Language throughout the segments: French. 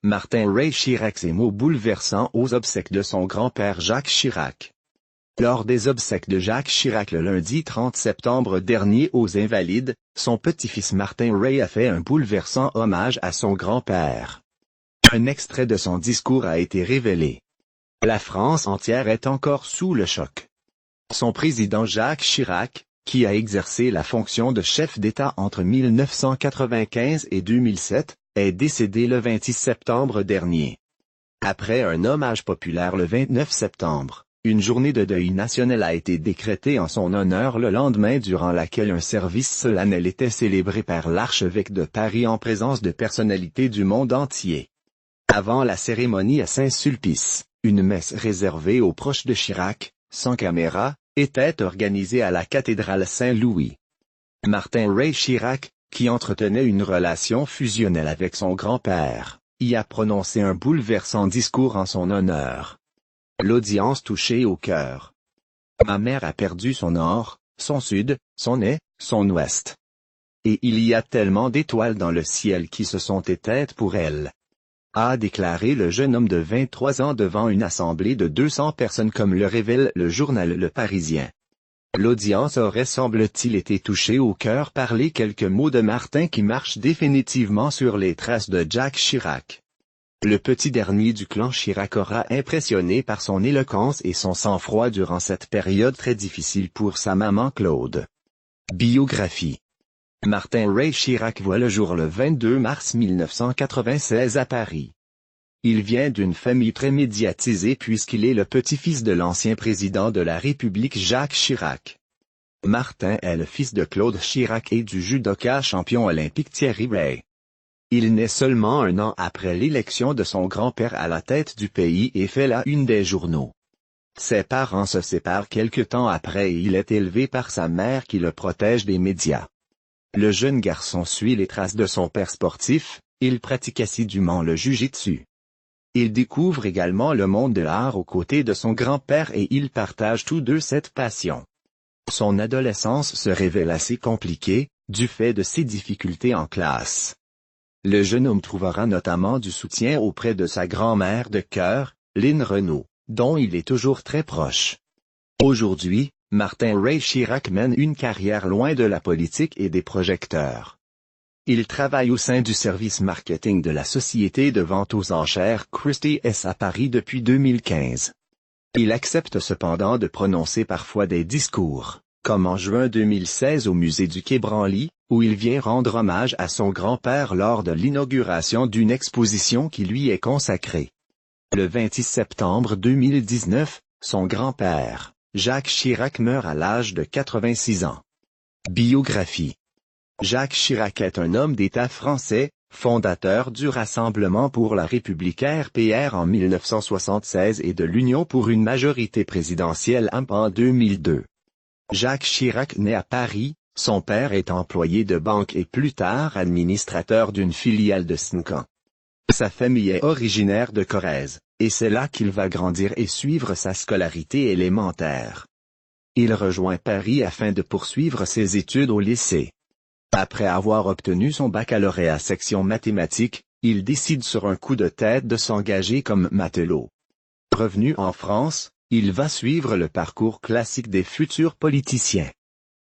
Martin Ray Chirac. Ces mots bouleversants aux obsèques de son grand-père Jacques Chirac. Lors des obsèques de Jacques Chirac le lundi 30 septembre dernier aux Invalides, son petit-fils Martin Ray a fait un bouleversant hommage à son grand-père. Un extrait de son discours a été révélé. La France entière est encore sous le choc. Son président Jacques Chirac, qui a exercé la fonction de chef d'État entre 1995 et 2007, est décédé le 26 septembre dernier. Après un hommage populaire le 29 septembre, une journée de deuil national a été décrétée en son honneur le lendemain, durant laquelle un service solennel était célébré par l'archevêque de Paris en présence de personnalités du monde entier. Avant la cérémonie à Saint-Sulpice, une messe réservée aux proches de Chirac, sans caméra, était organisée à la cathédrale Saint-Louis. Martin Ray Chirac, qui entretenait une relation fusionnelle avec son grand-père, y a prononcé un bouleversant discours en son honneur. L'audience touchée au cœur. Ma mère a perdu son nord, son sud, son est, son ouest. Et il y a tellement d'étoiles dans le ciel qui se sont éteintes pour elle, a déclaré le jeune homme de 23 ans devant une assemblée de 200 personnes, comme le révèle le journal Le Parisien. L'audience aurait, semble-t-il, été touchée au cœur par les quelques mots de Martin, qui marchent définitivement sur les traces de Jacques Chirac. Le petit dernier du clan Chirac aura impressionné par son éloquence et son sang-froid durant cette période très difficile pour sa maman Claude. Biographie. Martin Ray Chirac voit le jour le 22 mars 1996 à Paris. Il vient d'une famille très médiatisée puisqu'il est le petit-fils de l'ancien président de la République Jacques Chirac. Martin est le fils de Claude Chirac et du judoka champion olympique Thierry Ray. Il naît seulement un an après l'élection de son grand-père à la tête du pays et fait la une des journaux. Ses parents se séparent quelque temps après et il est élevé par sa mère qui le protège des médias. Le jeune garçon suit les traces de son père sportif, il pratique assidûment le jiu-jitsu. Il découvre également le monde de l'art aux côtés de son grand-père et ils partagent tous deux cette passion. Son adolescence se révèle assez compliquée, du fait de ses difficultés en classe. Le jeune homme trouvera notamment du soutien auprès de sa grand-mère de cœur, Lynn Renault, dont il est toujours très proche. Aujourd'hui, Martin Ray Chirac mène une carrière loin de la politique et des projecteurs. Il travaille au sein du service marketing de la société de vente aux enchères Christie S à Paris depuis 2015. Il accepte cependant de prononcer parfois des discours, comme en juin 2016 au musée du Quai Branly, où il vient rendre hommage à son grand-père lors de l'inauguration d'une exposition qui lui est consacrée. Le 26 septembre 2019, son grand-père, Jacques Chirac, meurt à l'âge de 86 ans. Biographie. Jacques Chirac est un homme d'État français, fondateur du Rassemblement pour la République RPR en 1976 et de l'Union pour une majorité présidentielle en 2002. Jacques Chirac naît à Paris, son père est employé de banque et plus tard administrateur d'une filiale de Snecan. Sa famille est originaire de Corrèze, et c'est là qu'il va grandir et suivre sa scolarité élémentaire. Il rejoint Paris afin de poursuivre ses études au lycée. Après avoir obtenu son baccalauréat section mathématiques, il décide sur un coup de tête de s'engager comme matelot. Revenu en France, il va suivre le parcours classique des futurs politiciens.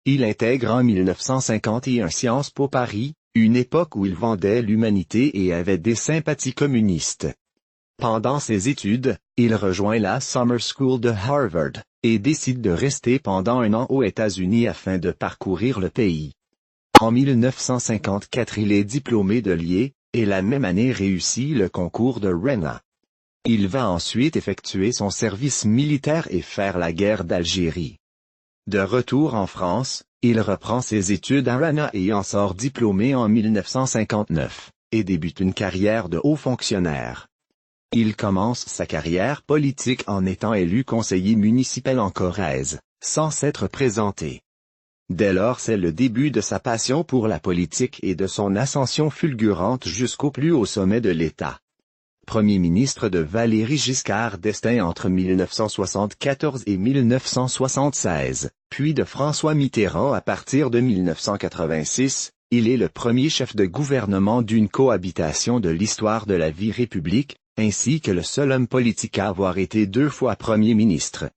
Il intègre en 1951 Sciences Po Paris, une époque où il vendait l'humanité et avait des sympathies communistes. Pendant ses études, il rejoint la Summer School de Harvard, et décide de rester pendant un an aux États-Unis afin de parcourir le pays. En 1954 il est diplômé de l'IE, et la même année réussit le concours de RENA. Il va ensuite effectuer son service militaire et faire la guerre d'Algérie. De retour en France, il reprend ses études à RENA et en sort diplômé en 1959, et débute une carrière de haut fonctionnaire. Il commence sa carrière politique en étant élu conseiller municipal en Corrèze, sans s'être présenté. Dès lors c'est le début de sa passion pour la politique et de son ascension fulgurante jusqu'au plus haut sommet de l'État. Premier ministre de Valéry Giscard d'Estaing entre 1974 et 1976, puis de François Mitterrand à partir de 1986, il est le premier chef de gouvernement d'une cohabitation de l'histoire de la vie république, ainsi que le seul homme politique à avoir été 2 fois Premier ministre.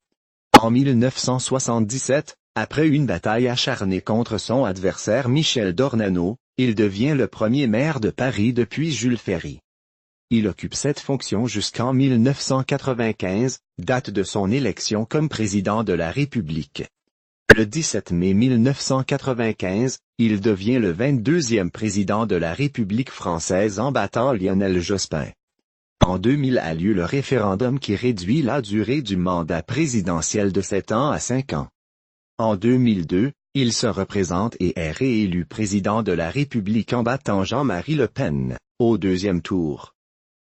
En 1977, après une bataille acharnée contre son adversaire Michel d'Ornano, il devient le premier maire de Paris depuis Jules Ferry. Il occupe cette fonction jusqu'en 1995, date de son élection comme président de la République. Le 17 mai 1995, il devient le 22e président de la République française en battant Lionel Jospin. En 2000 a lieu le référendum qui réduit la durée du mandat présidentiel de 7 ans à 5 ans. En 2002, il se représente et est réélu président de la République en battant Jean-Marie Le Pen, au 2e tour.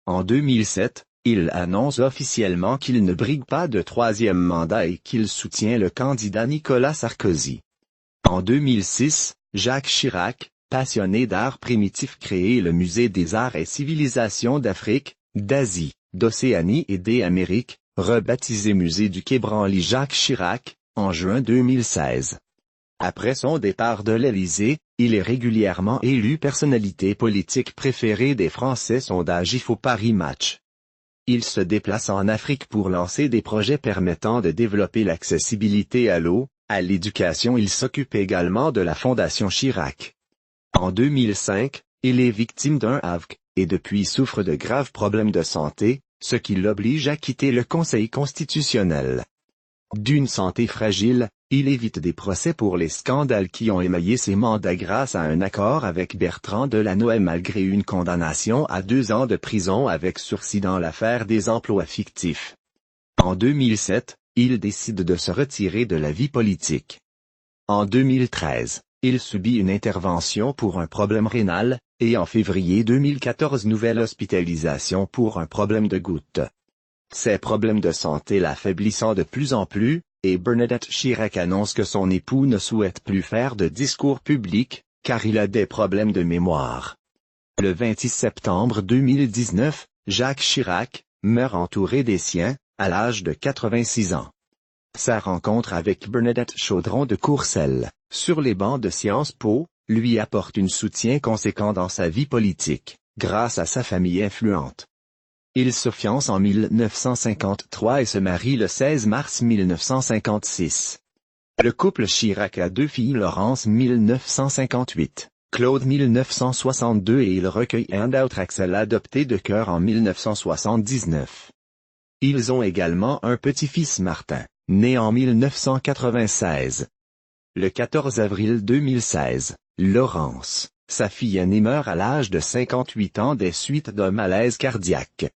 En 2007, il annonce officiellement qu'il ne brigue pas de 3e mandat et qu'il soutient le candidat Nicolas Sarkozy. En 2006, Jacques Chirac, passionné d'art primitif, crée le Musée des Arts et Civilisations d'Afrique, d'Asie, d'Océanie et des Amériques, rebaptisé Musée du Quai Branly Jacques Chirac, en juin 2016. Après son départ de l'Élysée, il est régulièrement élu personnalité politique préférée des Français sondage IFO Paris Match. Il se déplace en Afrique pour lancer des projets permettant de développer l'accessibilité à l'eau, à l'éducation. Il s'occupe également de la Fondation Chirac. En 2005, il est victime d'un AVC, et depuis souffre de graves problèmes de santé, ce qui l'oblige à quitter le Conseil constitutionnel. D'une santé fragile, il évite des procès pour les scandales qui ont émaillé ses mandats grâce à un accord avec Bertrand Delanoë malgré une condamnation à 2 ans de prison avec sursis dans l'affaire des emplois fictifs. En 2007, il décide de se retirer de la vie politique. En 2013, il subit une intervention pour un problème rénal, et en février 2014 nouvelle hospitalisation pour un problème de goutte. Ses problèmes de santé l'affaiblissant de plus en plus, et Bernadette Chirac annonce que son époux ne souhaite plus faire de discours publics, car il a des problèmes de mémoire. Le 26 septembre 2019, Jacques Chirac meurt entouré des siens, à l'âge de 86 ans. Sa rencontre avec Bernadette Chaudron de Courcelles, sur les bancs de Sciences Po, lui apporte un soutien conséquent dans sa vie politique, grâce à sa famille influente. Ils se fiancent en 1953 et se marient le 16 mars 1956. Le couple Chirac a 2 filles, Laurence 1958, Claude 1962 et il recueille un autre Axel adopté de cœur en 1979. Ils ont également un petit-fils Martin, né en 1996. Le 14 avril 2016, Laurence, sa fille aînée meurt à l'âge de 58 ans des suites d'un malaise cardiaque.